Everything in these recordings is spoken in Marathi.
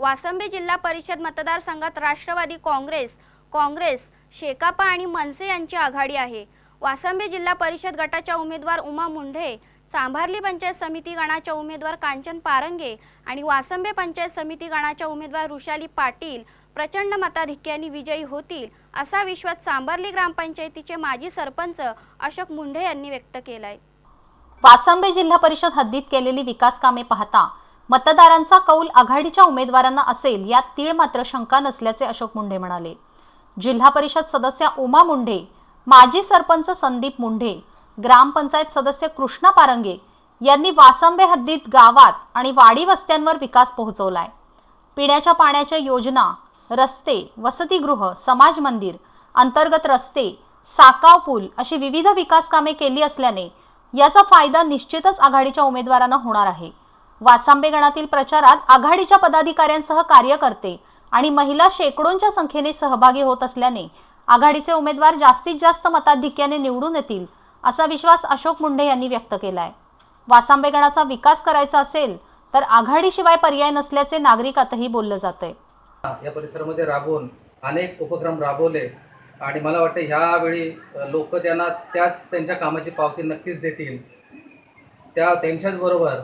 वासंबी जिल्हा परिषद मतदारसंघात राष्ट्रवादी काँग्रेस, शेकापा आणि मनसे यांची आघाडी आहे। वासंबी जिल्हा परिषद गटाच्या उमेदवार उमा मुंढे, चांभारली पंचायत समिती गणाच्या उमेदवार कांचन पारंगे आणि वासंबे पंचायत समिती गणाच्या उमेदवार ऋषाली पाटील प्रचंड मताधिक्याने विजयी होतील असा विश्वास चांभारली ग्रामपंचायतीचे माजी सरपंच अशोक मुंढे यांनी व्यक्त केलाय। वासंबे जिल्हा परिषद हद्दीत केलेली विकास कामे पाहता मतदारांचा कौल आघाडीच्या उमेदवारांना असेल यात तीळ मात्र शंका नसल्याचे अशोक मुंढे म्हणाले। जिल्हा परिषद सदस्य उमा मुंढे, माजी सरपंच संदीप मुंढे, ग्रामपंचायत सदस्य कृष्णा पारंगे यांनी वासंबे हद्दीत गावात आणि वाडी वस्त्यांवर विकास पोहोचवलाय। पिण्याच्या पाण्याच्या योजना, रस्ते, वसतिगृह, समाज मंदिर, अंतर्गत रस्ते, साकाव पूल अशी विविध विकास कामे केली असल्याने याचा फायदा निश्चितच आघाडीच्या उमेदवारांना होणार आहे। वासंबे गणातील प्रचारात आघाडीच्या पदाधिकाऱ्यांसह कार्यकर्ते आणि महिला शेकडोंच्या संख्येने सहभागी होत असल्याने आघाडीचे उमेदवार जास्तीत जास्त मताधिक्याने निवडून येतील असा विश्वास अशोक मुंढे यांनी व्यक्त केलाय। वासंबे गणाचा विकास करायचा असेल तर आघाडीशिवाय पर्याय नसल्याचे नागरिकातही बोललं जातंय। या परिसरामध्ये राबवून अनेक उपक्रम राबवले आणि मला वाटतं ह्यावेळी लोक त्यांना त्यांच्या कामाची पावती नक्कीच देतील। त्यांच्याच बरोबर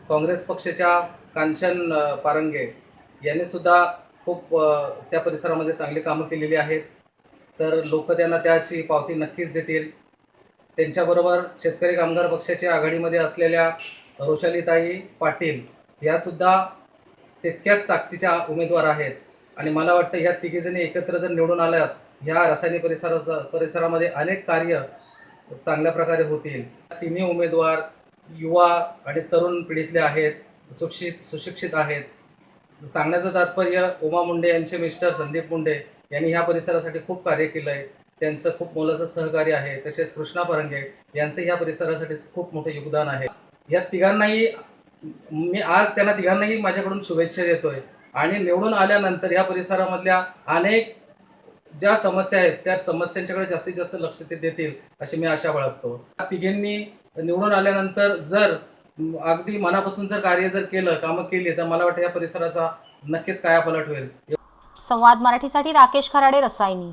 काँग्रेस पक्षाच्या कांचन पारंगे यांनी सुद्धा खूप त्या परिसरामध्ये चांगली कामं केलेली आहेत, तर लोक त्यांना त्याची पावती नक्कीच देतील। त्यांच्याबरोबर शेतकरी कामगार पक्षाच्या आघाडीमध्ये असलेल्या ऋषालीताई पाटील या सुद्धा तितक्याच ताकदीच्या उमेदवार आहेत आणि मला वाटतं ह्या तिघीजणी एकत्र जर निवडून आल्यात ह्या रासायनिक परिसरामध्ये अनेक कार्य चांगल्या प्रकारे होतील। तिन्ही उमेदवार युवा आणि तरुण पिढीतले आहेत, सुशिक्षित आहेत। सांगण्याचं तात्पर्य उमा मुंढे यांचे मिस्टर संदीप मुंढे यांनी ह्या परिसरासाठी खूप कार्य केलंय, त्यांचं खूप मोलाचं सहकार्य आहे। तसेच कृष्णा पारंगे यांचं ह्या परिसरासाठी खूप मोठं योगदान आहे। या तिघांनाही मी आज त्यांना तिघांनाही माझ्याकडून शुभेच्छा देतोय आणि निवडून आल्यानंतर ह्या परिसरामधल्या अनेक ज्या समस्या आहेत त्या समस्यांच्याकडे जास्तीत जास्त लक्ष ते देतील अशी मी आशा बाळगतो। तिघांनी निवडून आल्यानंतर जर अगदी मनापासून जर कार्य जर केलं, कामं केली तर मला वाटतं या परिसराचा नक्कीच कायापालट होईल। संवाद मराठीसाठी राकेश खराडे, रसायनी।